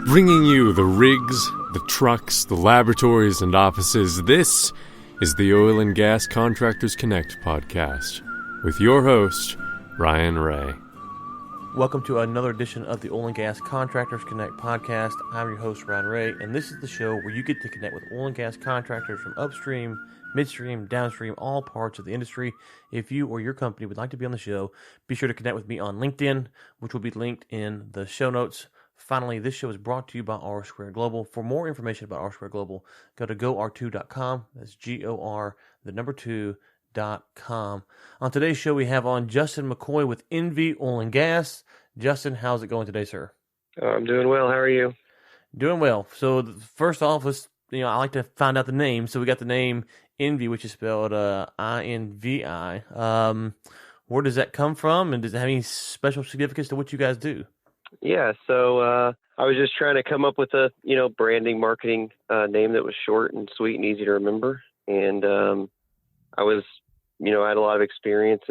Bringing you the rigs, the trucks, the laboratories, and offices, this is the Oil and Gas Contractors Connect podcast with your host, Ryan Ray. Welcome to another edition of the Oil and Gas Contractors Connect podcast. I'm your host, Ryan Ray, and this is the show where you get to connect with oil and gas contractors from upstream, midstream, downstream, all parts of the industry. If you or your company would like to be on the show, be sure to connect with me on LinkedIn, which will be linked in the show notes. Finally, this show is brought to you by R Square Global. For more information about R Square Global, go to GOR2.com. That's GOR2.com. On today's show, we have on Justin McCoy with Invi Oil and Gas. Justin, how's it going today, sir? I'm doing well. How are you? Doing well. So first off, I like to find out the name. So we got the name Invi, which is spelled I-N-V-I. Where does that come from, and does it have any special significance to what you guys do? Yeah, so I was just trying to come up with a, branding, marketing name that was short and sweet and easy to remember. And I was, I had a lot of experience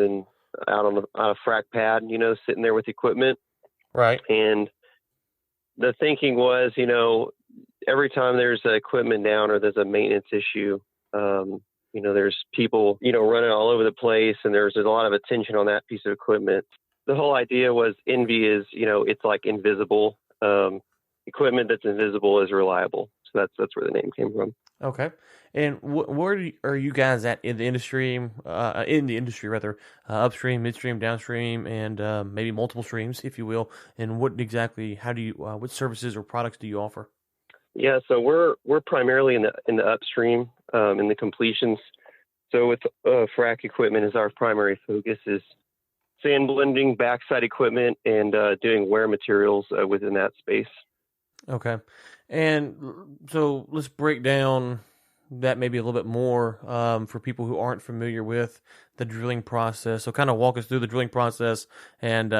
out on a frac pad, sitting there with equipment. Right. And the thinking was, every time there's equipment down or there's a maintenance issue, there's people, running all over the place, and there's a lot of attention on that piece of equipment. The whole idea was Invi is, it's like invisible. Equipment that's invisible is reliable. So that's where the name came from. Okay. And where are you guys at in the industry? Upstream, midstream, downstream, and maybe multiple streams, if you will. And what services or products do you offer? Yeah, so we're primarily in the upstream, in the completions. So with frac equipment is our primary focus is sand blending, backside equipment, and doing wear materials within that space. Okay. And so let's break down that maybe a little bit more for people who aren't familiar with the drilling process. So kind of walk us through the drilling process and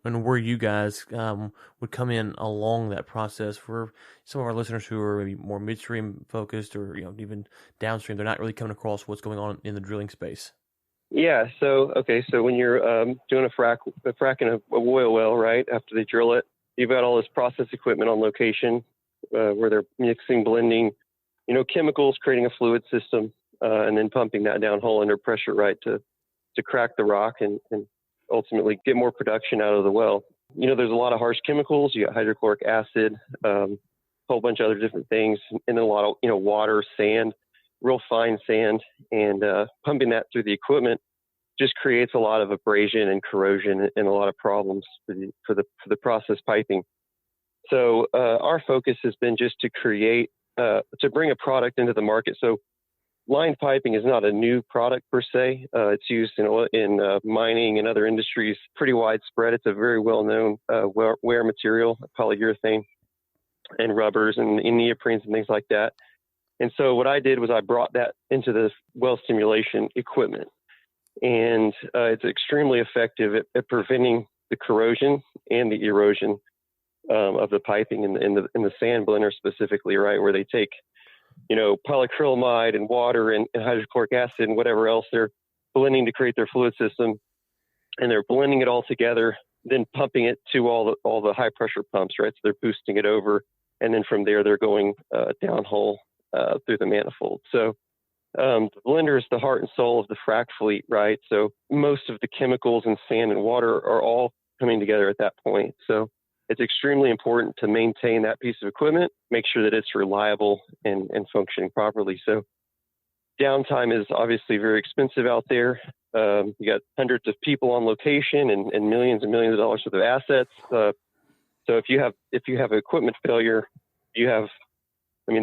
where you guys would come in along that process for some of our listeners who are maybe more midstream focused or even downstream. They're not really coming across what's going on in the drilling space. Yeah. So when you're doing a frac in a oil well, right, after they drill it, you've got all this process equipment on location where they're mixing, blending, chemicals, creating a fluid system, and then pumping that down hole under pressure, right, to crack the rock and ultimately get more production out of the well. There's a lot of harsh chemicals. You got hydrochloric acid, a whole bunch of other different things, and then a lot of, water, sand, real fine sand, and pumping that through the equipment just creates a lot of abrasion and corrosion and a lot of problems for the process piping. So our focus has been just to bring a product into the market. So line piping is not a new product per se. It's used in mining and other industries, pretty widespread. It's a very well-known wear material, polyurethane and rubbers and neoprenes and things like that. And so what I did was I brought that into the well stimulation equipment, and it's extremely effective at preventing the corrosion and the erosion of the piping in the sand blender specifically, right, where they take, polyacrylamide and water and hydrochloric acid and whatever else they're blending to create their fluid system, and they're blending it all together, then pumping it to all the high pressure pumps, right? So they're boosting it over, and then from there they're going downhole through the manifold. So the blender is the heart and soul of the frac fleet, right? So most of the chemicals in sand and water are all coming together at that point. So it's extremely important to maintain that piece of equipment, make sure that it's reliable and functioning properly. So downtime is obviously very expensive out there. You got hundreds of people on location and millions of dollars worth of assets. So if you have equipment failure, the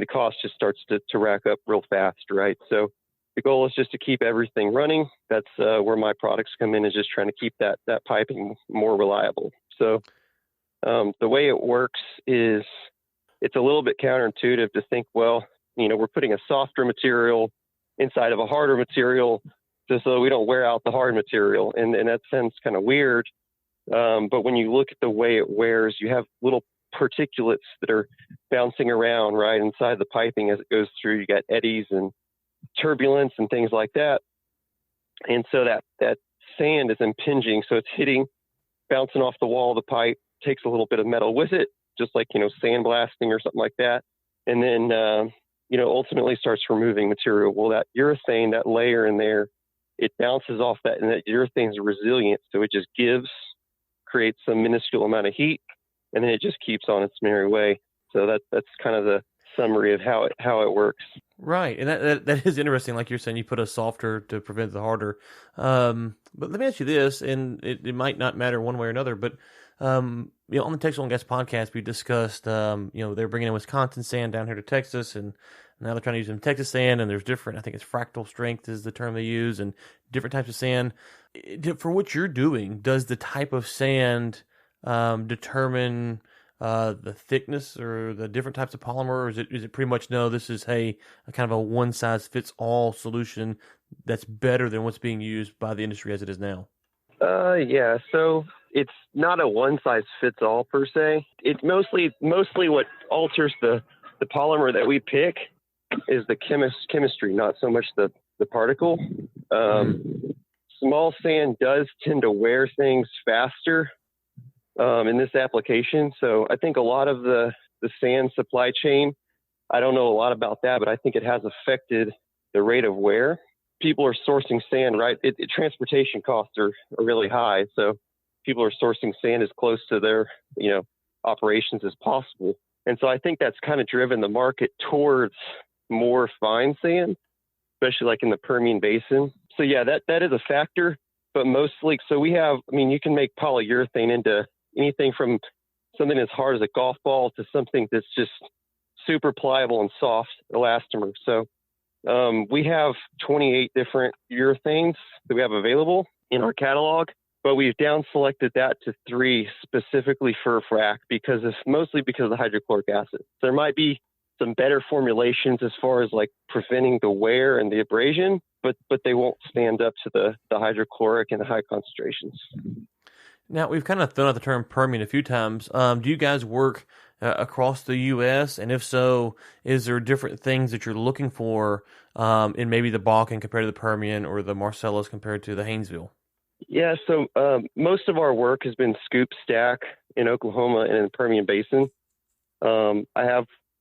cost just starts to rack up real fast, right? So the goal is just to keep everything running. That's where my products come in, is just trying to keep that piping more reliable. So the way it works is it's a little bit counterintuitive to think, well, we're putting a softer material inside of a harder material just so we don't wear out the hard material. And that sounds kind of weird. But when you look at the way it wears, you have little particulates that are bouncing around right inside the piping as it goes through. You got eddies and turbulence and things like that. And so that sand is impinging. So it's hitting, bouncing off the wall of the pipe, takes a little bit of metal with it, just like, sandblasting or something like that. And then, ultimately starts removing material. Well, that urethane, that layer in there, it bounces off that, and that urethane is resilient. So it just creates some minuscule amount of heat, and then it just keeps on its merry way. So that's kind of the summary of how it works. Right, and that is interesting. Like you're saying, you put a softer to prevent the harder. But let me ask you this, and it might not matter one way or another, but on the Texas Oil and Gas podcast, we discussed they're bringing in Wisconsin sand down here to Texas, and now they're trying to use some Texas sand, and there's different. I think it's Fractal Strength is the term they use, and different types of sand. For what you're doing, does the type of sand determine the thickness or the different types of polymer, or is it pretty much this is a kind of a one size fits all solution that's better than what's being used by the industry as it is now? Yeah. So it's not a one size fits all per se. It's mostly what alters the polymer that we pick is the chemistry, not so much the particle. Small sand does tend to wear things faster in this application. So I think a lot of the sand supply chain, I don't know a lot about that, but I think it has affected the rate of wear. People are sourcing sand, right? Transportation costs are really high. So people are sourcing sand as close to their, operations as possible. And so I think that's kind of driven the market towards more fine sand, especially like in the Permian Basin. So yeah, that is a factor, but mostly, so we have, you can make polyurethane into anything from something as hard as a golf ball to something that's just super pliable and soft, elastomer. So we have 28 different urethanes that we have available in our catalog, but we've down selected that to 3 specifically for frac mostly because of the hydrochloric acid. So there might be some better formulations as far as like preventing the wear and the abrasion, but they won't stand up to the hydrochloric and the high concentrations. Now, we've kind of thrown out the term Permian a few times. Do you guys work across the U.S.? And if so, is there different things that you're looking for in maybe the Bakken compared to the Permian or the Marcellus compared to the Haynesville? Yeah, so most of our work has been scoop stack in Oklahoma and in the Permian Basin.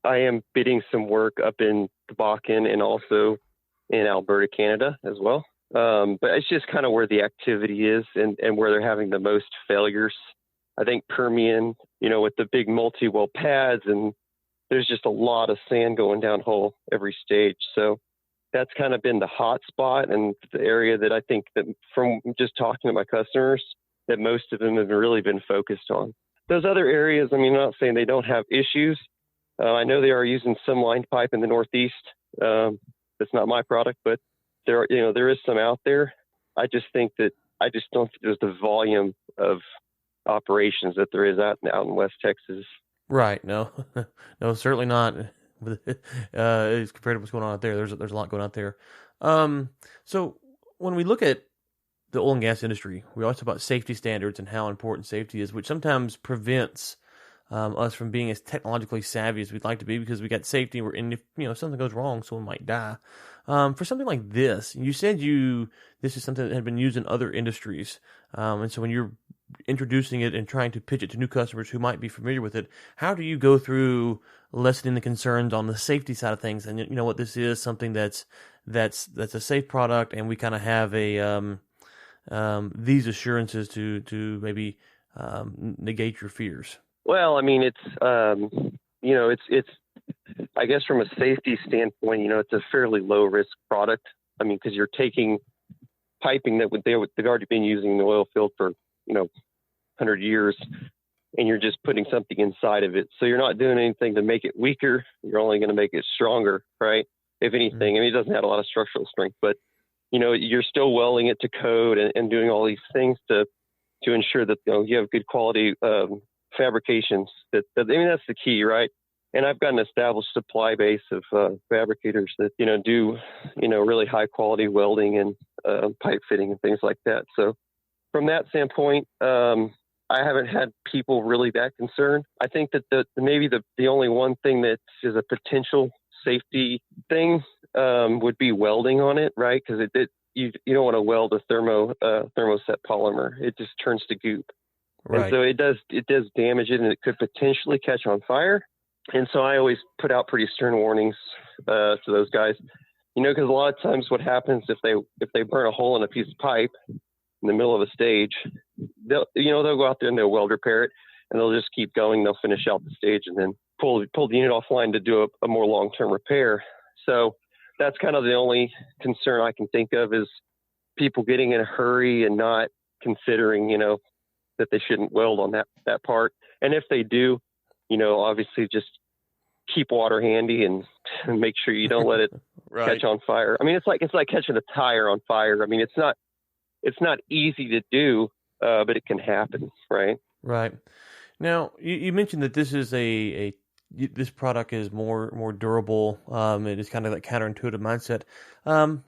I am bidding some work up in the Bakken and also in Alberta, Canada as well. But it's just kind of where the activity is and where they're having the most failures. I think Permian, with the big multi-well pads, and there's just a lot of sand going down hole every stage. So that's kind of been the hot spot and the area that I think that from just talking to my customers that most of them have really been focused on. Those other areas, I'm not saying they don't have issues. I know they are using some line pipe in the Northeast. That's not my product, but there is some out there. I just don't think there's the volume of operations that there is out in West Texas. Right. No, no, certainly not. As compared to what's going on out there, there's a lot going on out there. So when we look at the oil and gas industry, we always talk about safety standards and how important safety is, which sometimes prevents us from being as technologically savvy as we'd like to be because we got safety. And if something goes wrong, someone might die. For something like this, you said this is something that had been used in other industries. And so when you're introducing it and trying to pitch it to new customers who might be familiar with it, how do you go through lessening the concerns on the safety side of things? And what this is something that's a safe product, and we kind of have these assurances to maybe negate your fears. Well, it's I guess from a safety standpoint, it's a fairly low risk product. Because you're taking piping that they've already been using in the oil field for 100 years, and you're just putting something inside of it. So you're not doing anything to make it weaker. You're only going to make it stronger, right? If anything, it doesn't have a lot of structural strength, but you're still welding it to code and doing all these things to ensure that you have good quality fabrications. That's the key, right? And I've got an established supply base of fabricators that do really high quality welding and pipe fitting and things like that. So from that standpoint, I haven't had people really that concerned. I think that maybe the only one thing that is a potential safety thing would be welding on it, right? Because you don't want to weld a thermoset polymer. It just turns to goop. Right. And so it does damage it, and it could potentially catch on fire. And so I always put out pretty stern warnings to those guys, because a lot of times what happens if they burn a hole in a piece of pipe in the middle of a stage, they'll go out there and they'll weld repair it, and they'll just keep going. They'll finish out the stage and then pull the unit offline to do a more long-term repair. So that's kind of the only concern I can think of, is people getting in a hurry and not considering, that they shouldn't weld on that part. And if they do, obviously just keep water handy and make sure you don't let it right. catch on fire. I mean, it's like catching a tire on fire. I mean, it's not easy to do, but it can happen, right? Right. Now, you mentioned that this is this product is more durable. It is kind of that counterintuitive mindset.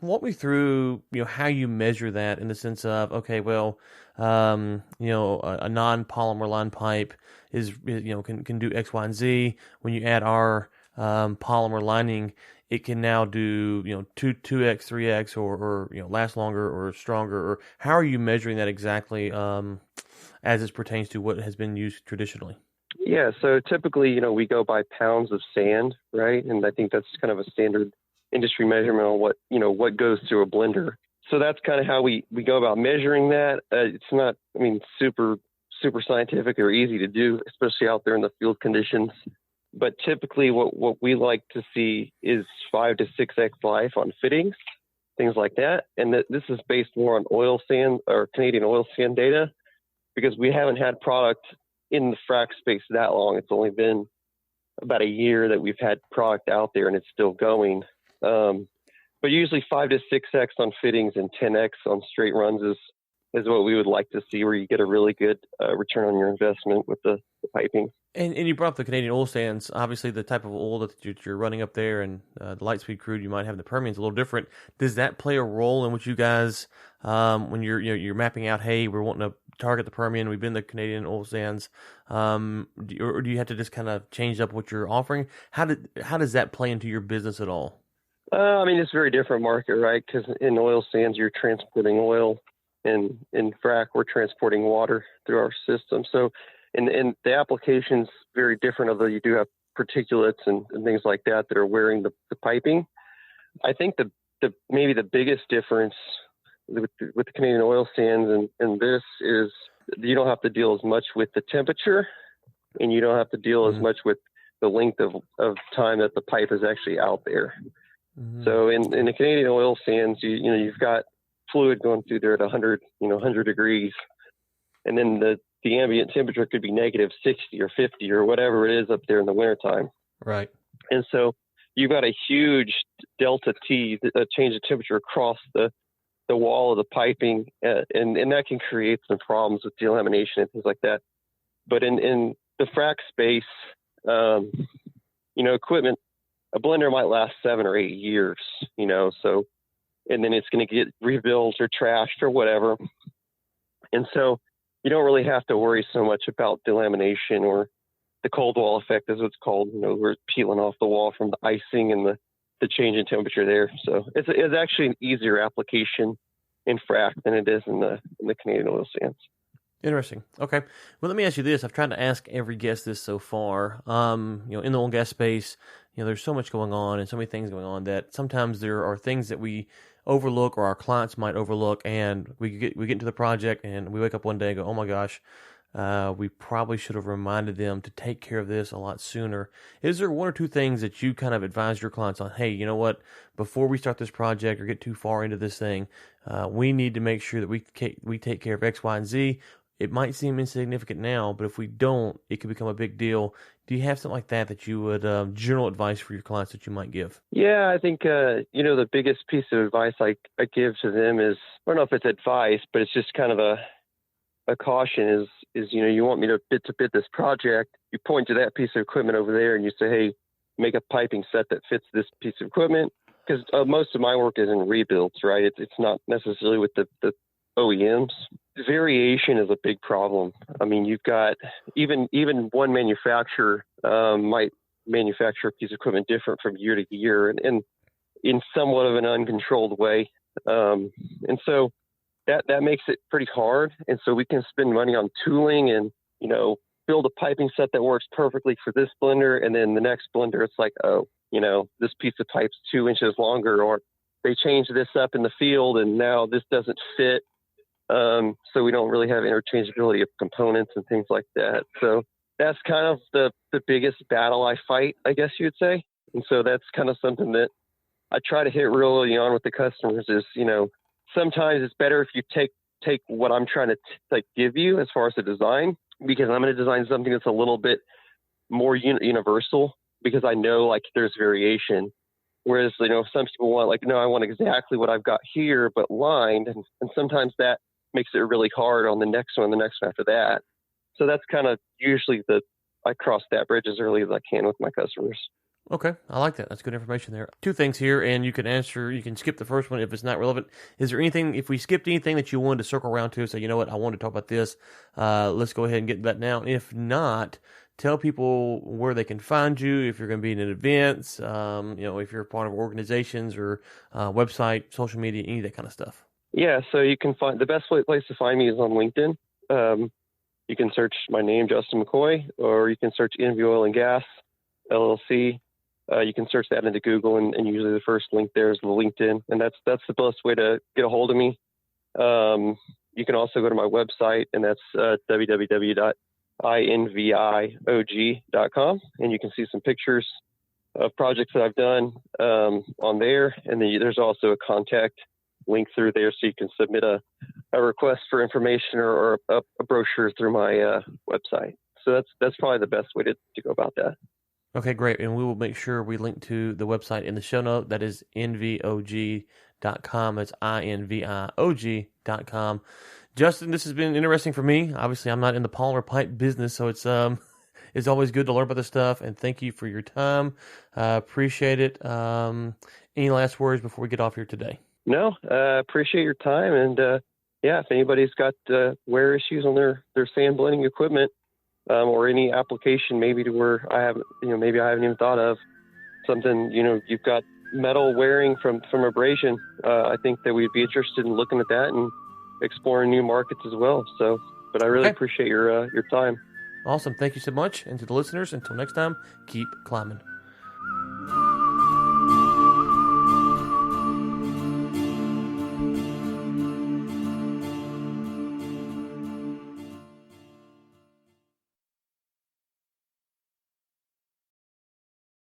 Walk me through, how you measure that in the sense of, okay, well, a non-polymer line pipe can do X, Y, and Z. When you add our polymer lining, it can now do 2x, 3x, or last longer or stronger. Or how are you measuring that exactly as it pertains to what has been used traditionally? Yeah, so typically, we go by pounds of sand, right? And I think that's kind of a standard industry measurement on what goes through a blender. So that's kind of how we go about measuring that. It's not, super scientific or easy to do, especially out there in the field conditions. But typically what we like to see is 5 to 6x life on fittings, things like that. And this is based more on oil sand or Canadian oil sand data, because we haven't had product in the frac space that long. It's only been about a year that we've had product out there, and it's still going. But usually 5 to 6x on fittings and 10x on straight runs is what we would like to see, where you get a really good return on your investment with the piping. And you brought up the Canadian oil sands. Obviously, the type of oil that you're running up there and the light speed crude you might have in the Permian is a little different. Does that play a role in what you guys, when you're mapping out, hey, we're wanting to target the Permian, we've been the Canadian oil sands, or do you have to just kind of change up what you're offering? How does that play into your business at all? It's a very different market, right? Because in oil sands, you're transporting oil, and in frac, we're transporting water through our system. So, and the application's very different, although you do have particulates and things like that are wearing the piping. I think maybe the biggest difference with the Canadian oil sands and this is you don't have to deal as much with the temperature, and you don't have to deal as much with the length of time that the pipe is actually out there. Mm-hmm. So in the Canadian oil sands, you've got fluid going through there at 100 degrees, and then the ambient temperature could be negative 60 or 50 or whatever it is up there in the wintertime. Right. And so you've got a huge delta T, a change of temperature across the wall of the piping, and that can create some problems with delamination and things like that. But in the frac space, equipment, a blender might last 7 or 8 years, so, and then it's going to get rebuilt or trashed or whatever. And so you don't really have to worry so much about delamination or the cold wall effect, as it's called. We're peeling off the wall from the icing and the change in temperature there. So it's actually an easier application in frac than it is in the Canadian oil sands. Interesting. Okay. Well, let me ask you this. I've tried to ask every guest this so far. In the oil and gas space, there's so much going on and so many things going on that sometimes there are things that we overlook or our clients might overlook, and we get into the project and we wake up one day and go, oh my gosh, we probably should have reminded them to take care of this a lot sooner. Is there one or two things that you kind of advise your clients on? Hey, you know what? Before we start this project or get too far into this thing, we need to make sure that we take care of X, Y, and Z. It might seem insignificant now, but if we don't, it could become a big deal. Do you have something like that you would, general advice for your clients that you might give? Yeah, I think, the biggest piece of advice I give to them is, I don't know if it's advice, but it's just kind of a caution is, you want me to bid this project. You point to that piece of equipment over there and you say, hey, make a piping set that fits this piece of equipment. Because most of my work is in rebuilds, right? It's not necessarily with the OEMs. Variation is a big problem. You've got even one manufacturer might manufacture a piece of equipment different from year to year, and in somewhat of an uncontrolled way. And so that makes it pretty hard. And so we can spend money on tooling and, build a piping set that works perfectly for this blender. And then the next blender, it's like, oh, this piece of pipe's 2 inches longer, or they changed this up in the field and now this doesn't fit. So we don't really have interchangeability of components and things like that. So that's kind of the biggest battle I fight, I guess you would say. And so that's kind of something that I try to hit real early on with the customers is, sometimes it's better if you take what I'm trying to give you as far as the design, because I'm going to design something that's a little bit more universal, because I know like there's variation. Whereas, some people want like, no, I want exactly what I've got here, but lined. And sometimes that makes it really hard on the next one after that. So that's kind of usually I cross that bridge as early as I can with my customers. Okay, I like that. That's good information there. 2 things here, and you can skip the first one if it's not relevant. Is there anything, if we skipped anything that you wanted to circle around to, say, you know what, I want to talk about this, let's go ahead and get that now. If not, tell people where they can find you, if you're going to be in events, if you're a part of organizations or website, social media, any of that kind of stuff. Yeah, so you can find, the best place to find me is on LinkedIn. You can search my name, Justin McCoy, or you can search Invi Oil and Gas, LLC. You can search that into Google, and usually the first link there is the LinkedIn, and that's the best way to get a hold of me. You can also go to my website, and that's www.inviog.com, and you can see some pictures of projects that I've done on there, and then there's also a contact link through there, so you can submit a request for information or a brochure through my website. So that's probably the best way to go about that. Okay, great. And we will make sure we link to the website in the show note. That is inviog.com. It's inviog.com. Justin, this has been interesting for me. Obviously, I'm not in the polymer pipe business, so it's always good to learn about this stuff. And thank you for your time. Appreciate it. Any last words before we get off here today? No, appreciate your time. And if anybody's got wear issues on their sand blending equipment, or any application maybe to where maybe I haven't even thought of something, you've got metal wearing from abrasion. I think that we'd be interested in looking at that and exploring new markets as well. So, but I really appreciate your time. Awesome. Thank you so much. And to the listeners, until next time, keep climbing.